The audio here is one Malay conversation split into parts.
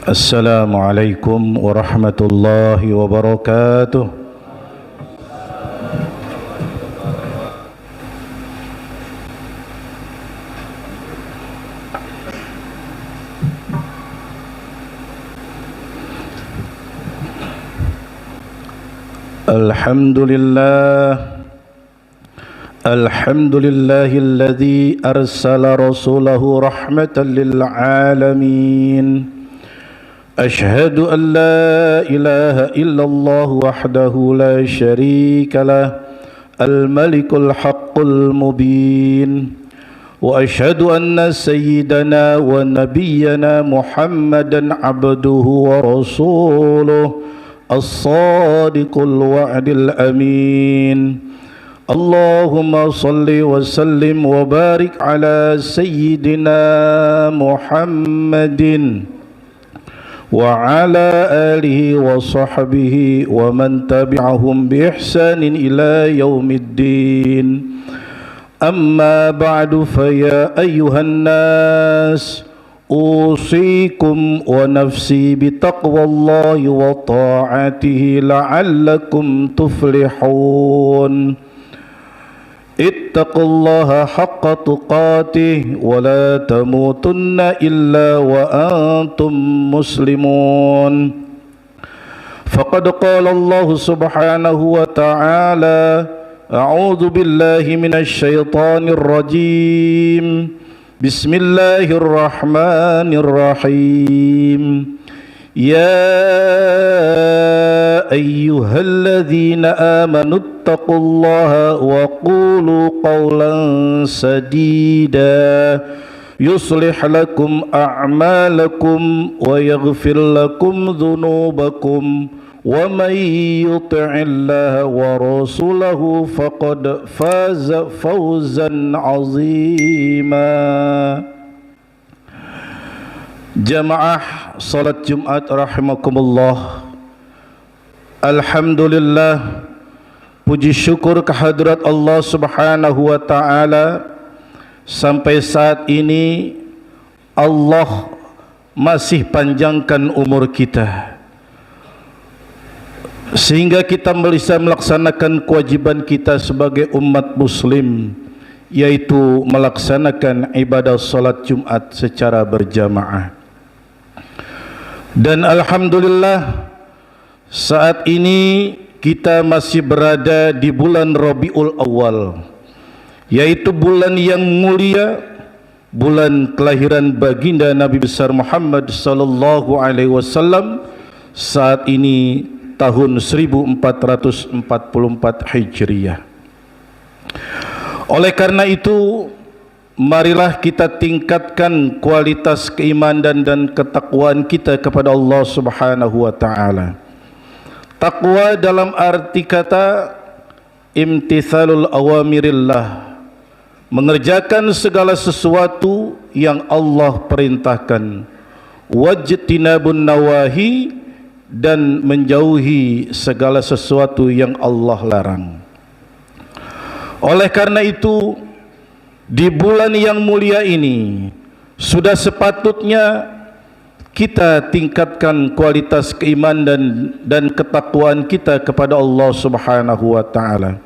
Assalamualaikum warahmatullahi wabarakatuh. Alhamdulillahilladzi arsala rasulahu rahmatan lil alamin. Ashhadu an la ilaha illallah wahdahu la syarika lah, al-malikul haqqul mubin. Wa ashhadu anna sayyidana wa nabiyyana Muhammadan abduhu wa rasuluh, as-sadiqul wa'dil amin. Allahumma salli wa sallim wa barik ala sayyidina Muhammadin wa ala alihi wa sahbihi wa man tabi'ahum bi ihsanin ila yaumiddin. Amma ba'du, fa ya ayyuhan nas usikum wa nafsi bi taqwallahi wa ta'atihi la'allakum tuflihun. Ittaqullaha haqqa tuqatih wa la tamutunna illa wa antum muslimun. Faqad qala Allah subhanahu wa ta'ala, a'udzu billahi minasy syaithanir rajim. Bismillahirrahmanirrahim. Ya ayyuhalladzina amanu ittaqullaha wa qulu qawlan sadida yuslih lakum a'malakum wa yaghfir lakum dhunubakum wa man yuti'illaha wa rasulahu faqad faza fawzan 'azima. Jamaah salat Jumat rahimakumullah. Alhamdulillah, puji syukur kehadirat Allah subhanahu wa ta'ala. Sampai saat ini Allah masih panjangkan umur kita, sehingga kita bisa melaksanakan kewajiban kita sebagai umat muslim, yaitu melaksanakan ibadah salat Jumat secara berjamaah. Dan alhamdulillah, saat ini kita masih berada di bulan Rabiul Awal, yaitu bulan yang mulia, bulan kelahiran baginda Nabi besar Muhammad sallallahu alaihi wasallam. Saat ini tahun 1444 Hijriah. Oleh karena itu, marilah kita tingkatkan kualitas keimanan dan ketakwaan kita kepada Allah subhanahu wa ta'ala. Takwa dalam arti kata imtithalul awamirillah, mengerjakan segala sesuatu yang Allah perintahkan, wajtinabun nawahi, dan menjauhi segala sesuatu yang Allah larang. Oleh karena itu, di bulan yang mulia ini sudah sepatutnya kita tingkatkan kualitas keimanan dan ketakwaan kita kepada Allah subhanahu wa ta'ala.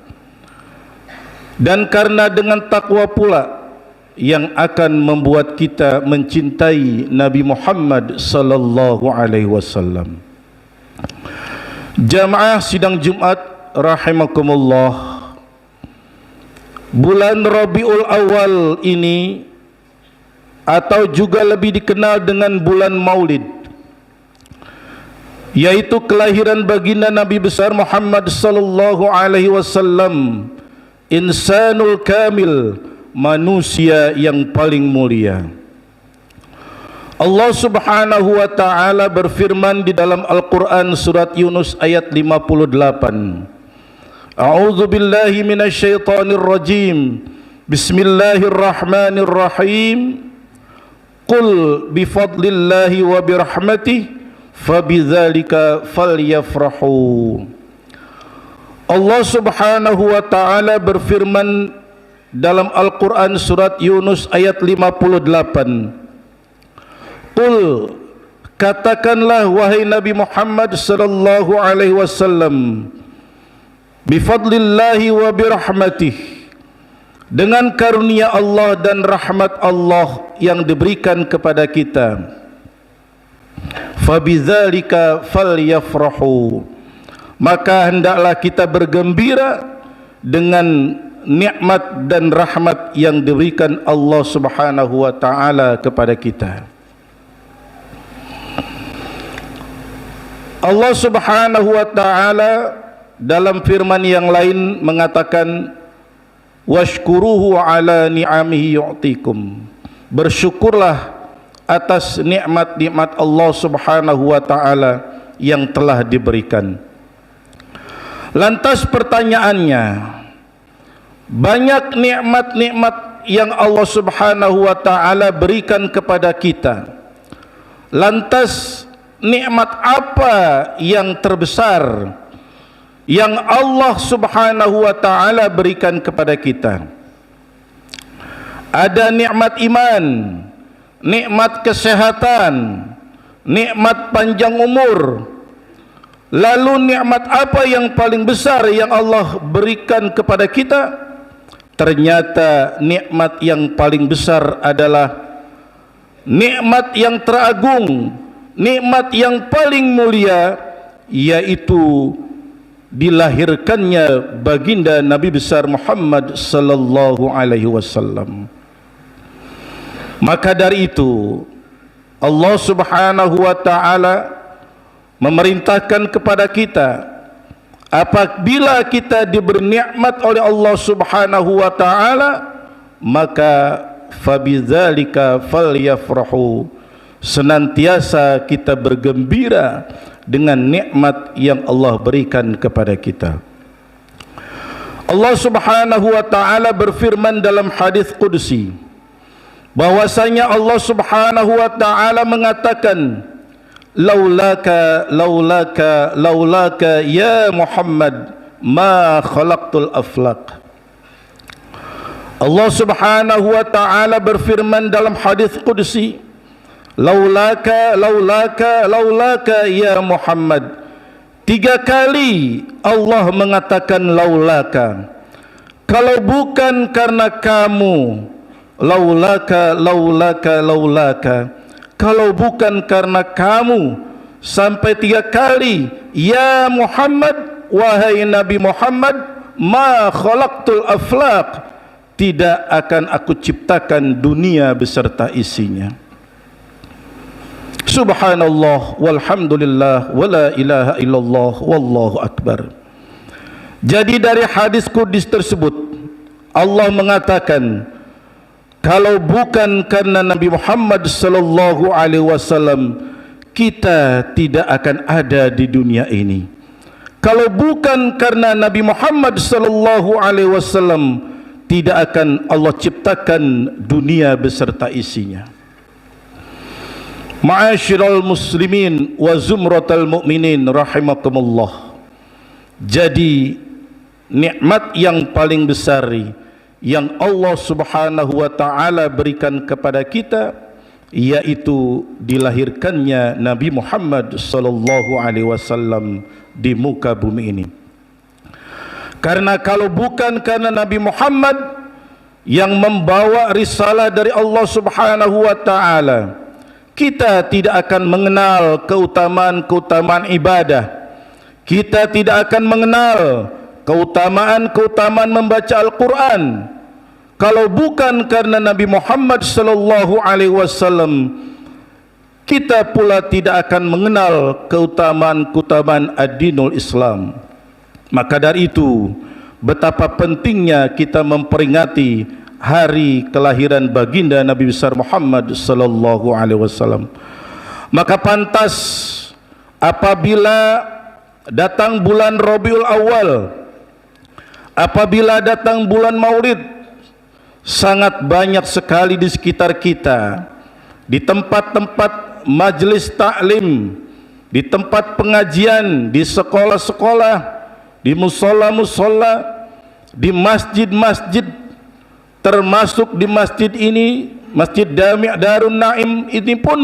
Dan karena dengan takwa pula yang akan membuat kita mencintai Nabi Muhammad sallallahu alaihi wasallam. Jamaah sidang Jumat rahimakumullah, bulan Rabiul Awal ini, atau juga lebih dikenal dengan bulan Maulid, yaitu kelahiran baginda Nabi besar Muhammad sallallahu alaihi wasallam, insanul kamil, manusia yang paling mulia. Allah subhanahu wa ta'ala berfirman di dalam Al-Quran surat Yunus ayat 58. A'udzu billahi minasy syaithanir rajim. Bismillahirrahmanirrahim. Qul bifadlillahi wa birahmatihi fabidzalika falyafrahu. Allah subhanahu wa ta'ala berfirman dalam Al-Quran surat Yunus ayat 58. Qul, katakanlah wahai Nabi Muhammad sallallahu alaihi wasallam, bifadlillahi wa birahmatih, dengan karunia Allah dan rahmat Allah yang diberikan kepada kita, fabidzalika falyafrahu, maka hendaklah kita bergembira dengan nikmat dan rahmat yang diberikan Allah Subhanahu wa taala kepada kita. Allah Subhanahu wa taala dalam firman yang lain mengatakan, washkuruhu ala ni'amihi yu'tikum, bersyukurlah atas nikmat-nikmat Allah Subhanahu wa taala yang telah diberikan. Lantas pertanyaannya, banyak nikmat-nikmat yang Allah Subhanahu wa taala berikan kepada kita. Lantas nikmat apa yang terbesar yang Allah Subhanahu wa taala berikan kepada kita? Ada nikmat iman, nikmat kesehatan, nikmat panjang umur. Lalu nikmat apa yang paling besar yang Allah berikan kepada kita? Ternyata nikmat yang paling besar adalah nikmat yang teragung, nikmat yang paling mulia, yaitu dilahirkannya baginda Nabi besar Muhammad sallallahu alaihi wasallam. Maka dari itu Allah Subhanahu wa taala memerintahkan kepada kita, apabila kita diberi nikmat oleh Allah Subhanahu wa taala, maka fabidzalika falyafrahu, senantiasa kita bergembira dengan nikmat yang Allah berikan kepada kita. Allah Subhanahu wa taala berfirman dalam hadis qudsi bahwasanya Allah Subhanahu wa taala mengatakan, laulaka laulaka laulaka ya Muhammad ma khalaqtul aflaq. Allah Subhanahu wa taala berfirman dalam hadis qudsi, laulaka laulaka laulaka ya Muhammad. 3 kali Allah mengatakan laulaka, kalau bukan karena kamu. Laulaka laulaka laulaka, kalau bukan karena kamu. Sampai 3 kali, ya Muhammad, wahai Nabi Muhammad, ma khalaqtul aflaq, tidak akan aku ciptakan dunia beserta isinya. Subhanallah walhamdulillah wala ilaha illallah wallahu akbar. Jadi dari hadis qudsi tersebut Allah mengatakan, kalau bukan karena Nabi Muhammad sallallahu alaihi wasallam, kita tidak akan ada di dunia ini. Kalau bukan karena Nabi Muhammad sallallahu alaihi wasallam, tidak akan Allah ciptakan dunia beserta isinya. Ma'asyiral muslimin wa zumratal mu'minin rahimakumullah. Jadi nikmat yang paling besar yang Allah Subhanahu wa taala berikan kepada kita, yaitu dilahirkannya Nabi Muhammad sallallahu alaihi wasallam di muka bumi ini. Karena kalau bukan karena Nabi Muhammad yang membawa risalah dari Allah Subhanahu wa taala, kita tidak akan mengenal keutamaan-keutamaan ibadah. Kita tidak akan mengenal keutamaan-keutamaan membaca Al-Quran. Kalau bukan karena Nabi Muhammad sallallahu alaihi wasallam, kita pula tidak akan mengenal keutamaan-keutamaan ad-dinul Islam. Maka dari itu, betapa pentingnya kita memperingati hari kelahiran baginda Nabi besar Muhammad sallallahu alaihi wasallam. Maka pantas apabila datang bulan Rabiul Awal, apabila datang bulan Maulid, sangat banyak sekali di sekitar kita, di tempat-tempat majelis taklim, di tempat pengajian, di sekolah-sekolah, di musola-musola, di masjid-masjid, termasuk di masjid ini, Masjid Jami' Darun Naim ini pun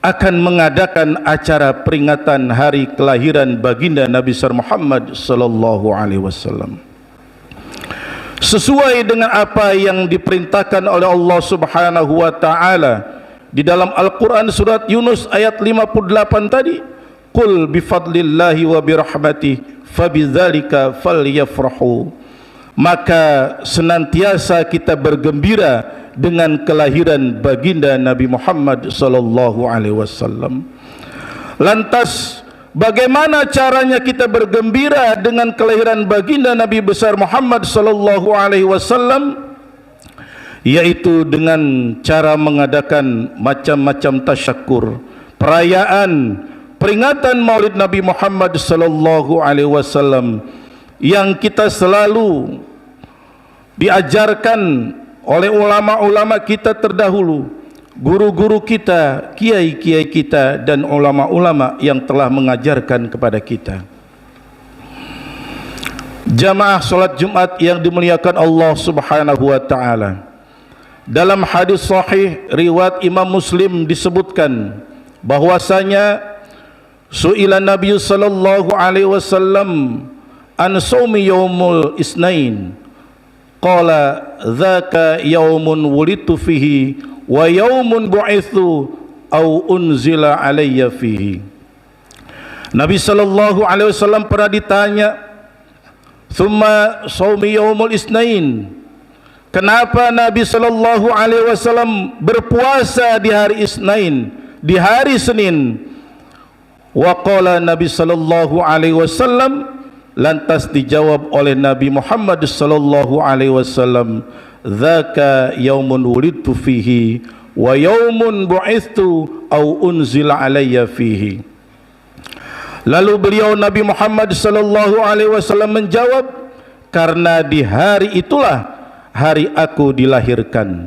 akan mengadakan acara peringatan hari kelahiran baginda Nabi besar Muhammad sallallahu alaihi wasallam. Sesuai dengan apa yang diperintahkan oleh Allah Subhanahu wa taala di dalam Al-Qur'an surat Yunus ayat 58 tadi, qul bifadlillahi wa birahmatihi fabidzalika falyafrahu. Maka senantiasa kita bergembira dengan kelahiran baginda Nabi Muhammad sallallahu alaihi wasallam. Lantas bagaimana caranya kita bergembira dengan kelahiran baginda Nabi besar Muhammad sallallahu alaihi wasallam? Yaitu dengan cara mengadakan macam-macam tasyakur, perayaan peringatan Maulid Nabi Muhammad sallallahu alaihi wasallam yang kita selalu diajarkan oleh ulama-ulama kita terdahulu, guru-guru kita, kiai-kiai kita, dan ulama-ulama yang telah mengajarkan kepada kita. Jamaah salat Jumat yang dimuliakan Allah Subhanahu wa taala, dalam hadis sahih riwayat Imam Muslim disebutkan bahwasanya su'ila Nabi sallallahu alaihi wasallam an shaumi yaumul isnain, qala dzaka yaumun wulidtu fihi wa yaumun bu'itsu au unzila alayya fihi. Nabi sallallahu alaihi wasallam pernah ditanya, "Tsumma shaumi yaumul isnain?" Kenapa Nabi sallallahu alaihi wasallam berpuasa di hari Isnin, di hari Senin? Wa qala Nabi sallallahu alaihi wasallam, lantas dijawab oleh Nabi Muhammad sallallahu alaihi wasallam, dzaka yaumun wulidtu fihi wa yaumun bu'itsu au unzila alayya fihi. Lalu beliau Nabi Muhammad sallallahu alaihi wasallam menjawab, karena di hari itulah hari aku dilahirkan.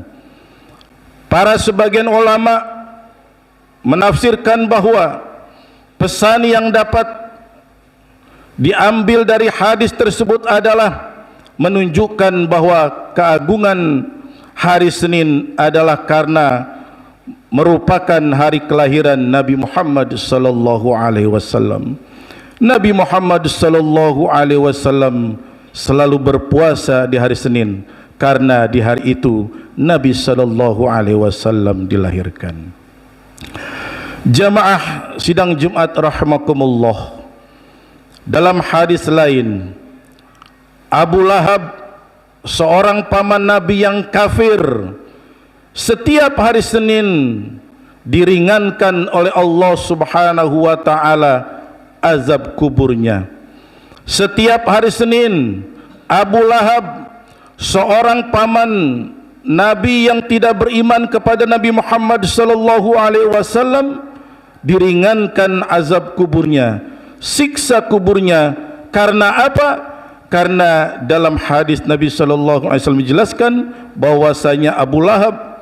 Para sebagian ulama menafsirkan bahwa pesan yang dapat diambil dari hadis tersebut adalah menunjukkan bahwa keagungan hari Senin adalah karena merupakan hari kelahiran Nabi Muhammad sallallahu alaihi wasallam. Nabi Muhammad sallallahu alaihi wasallam selalu berpuasa di hari Senin karena di hari itu Nabi sallallahu alaihi wasallam dilahirkan. Jamaah sidang Jumat rahimakumullah, dalam hadis lain, Abu Lahab, seorang paman Nabi yang kafir, setiap hari Senin diringankan oleh Allah Subhanahu wa taala azab kuburnya. Setiap hari Senin Abu Lahab, seorang paman Nabi yang tidak beriman kepada Nabi Muhammad sallallahu alaihi wasallam, diringankan azab kuburnya, siksa kuburnya. Karena apa? Karena dalam hadis Nabi sallallahu alaihi wasallam menjelaskan bahwasanya Abu Lahab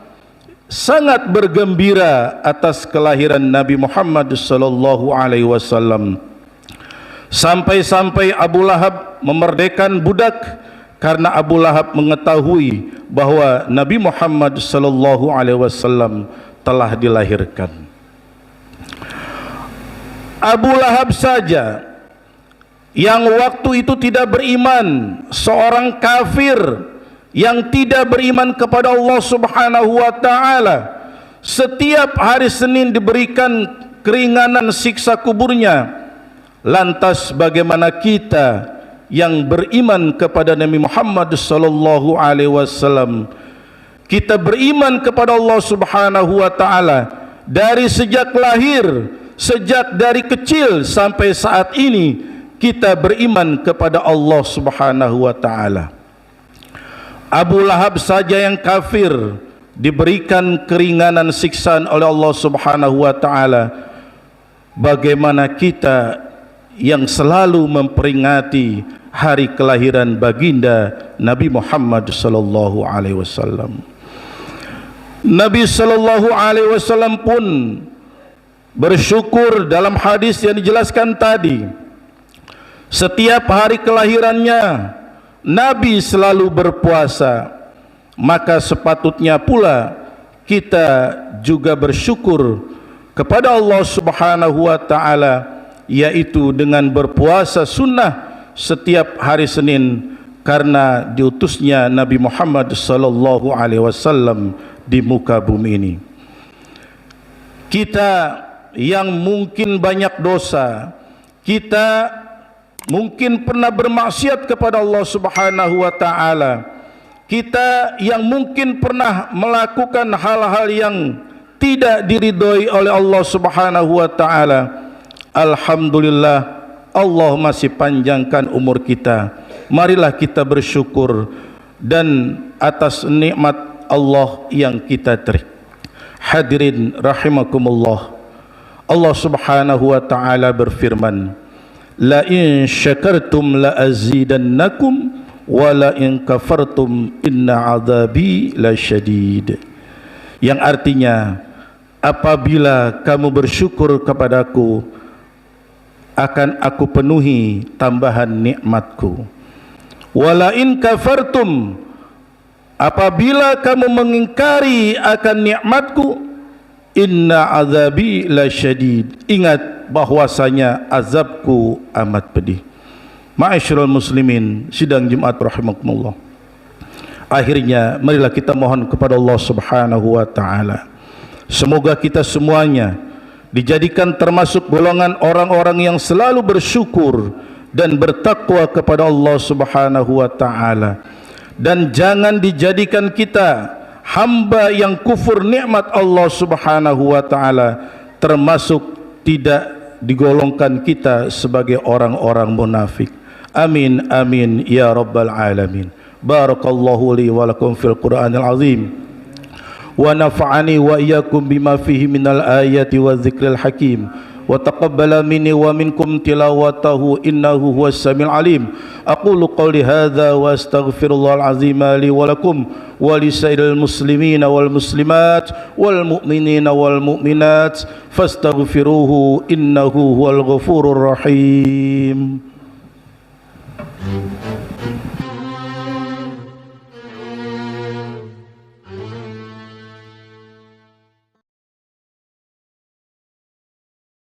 sangat bergembira atas kelahiran Nabi Muhammad sallallahu alaihi wasallam. Sampai-sampai Abu Lahab memerdekakan budak karena Abu Lahab mengetahui bahwa Nabi Muhammad sallallahu alaihi wasallam telah dilahirkan. Abu Lahab saja yang waktu itu tidak beriman, seorang kafir yang tidak beriman kepada Allah Subhanahu wa taala, setiap hari Senin diberikan keringanan siksa kuburnya. Lantas bagaimana kita yang beriman kepada Nabi Muhammad sallallahu alaihi wasallam? Kita beriman kepada Allah Subhanahu wa taala dari sejak lahir, sejak dari kecil sampai saat ini kita beriman kepada Allah Subhanahu wa taala. Abu Lahab saja yang kafir diberikan keringanan siksaan oleh Allah Subhanahu wa taala. Bagaimana kita yang selalu memperingati hari kelahiran baginda Nabi Muhammad sallallahu alaihi wasallam. Nabi sallallahu alaihi wasallam pun bersyukur dalam hadis yang dijelaskan tadi. Setiap hari kelahirannya Nabi selalu berpuasa, maka sepatutnya pula kita juga bersyukur kepada Allah Subhanahu wa taala, yaitu dengan berpuasa sunnah setiap hari Senin karena diutusnya Nabi Muhammad sallallahu alaihi wasallam di muka bumi ini. Kita yang mungkin banyak dosa, kita mungkin pernah bermaksiat kepada Allah Subhanahu wa taala, kita yang mungkin pernah melakukan hal-hal yang tidak diridhoi oleh Allah Subhanahu wa taala, alhamdulillah Allah masih panjangkan umur kita. Marilah kita bersyukur dan atas nikmat Allah yang kita terima. Hadirin rahimakumullah, Allah Subhanahu wa taala berfirman, la in syakartum la azidannakum wa la in kafartum inna adzabi lasyadid. Yang artinya, apabila kamu bersyukur kepadaku, akan aku penuhi tambahan nikmatku. Wa la in kafartum, apabila kamu mengingkari akan nikmatku, inna azabi lasyadid, ingat bahwasanya azabku amat pedih. Ma'asyiral muslimin, sidang Jumat rahimakumullah. Akhirnya marilah kita mohon kepada Allah Subhanahu wa taala, semoga kita semuanya dijadikan termasuk golongan orang-orang yang selalu bersyukur dan bertakwa kepada Allah Subhanahu wa taala, dan jangan dijadikan kita hamba yang kufur nikmat Allah Subhanahu wa taala, termasuk tidak digolongkan kita sebagai orang-orang munafik. Amin amin ya rabbal alamin. Barakallahu li wa lakum fil Qur'anil azim, wa nafa'ani wa iyyakum bima fihi minal ayati wa dzikril hakim, wa taqabbala minni wa minkum tilawatahu innahu huwas samiul alim. Aqulu qawli hadza wa astaghfirullahal azim li wa lakum wa lisairil muslimina wal muslimat wal mu'minina wal mu'minat fastaghfiruhu innahu huwal ghafurur rahim.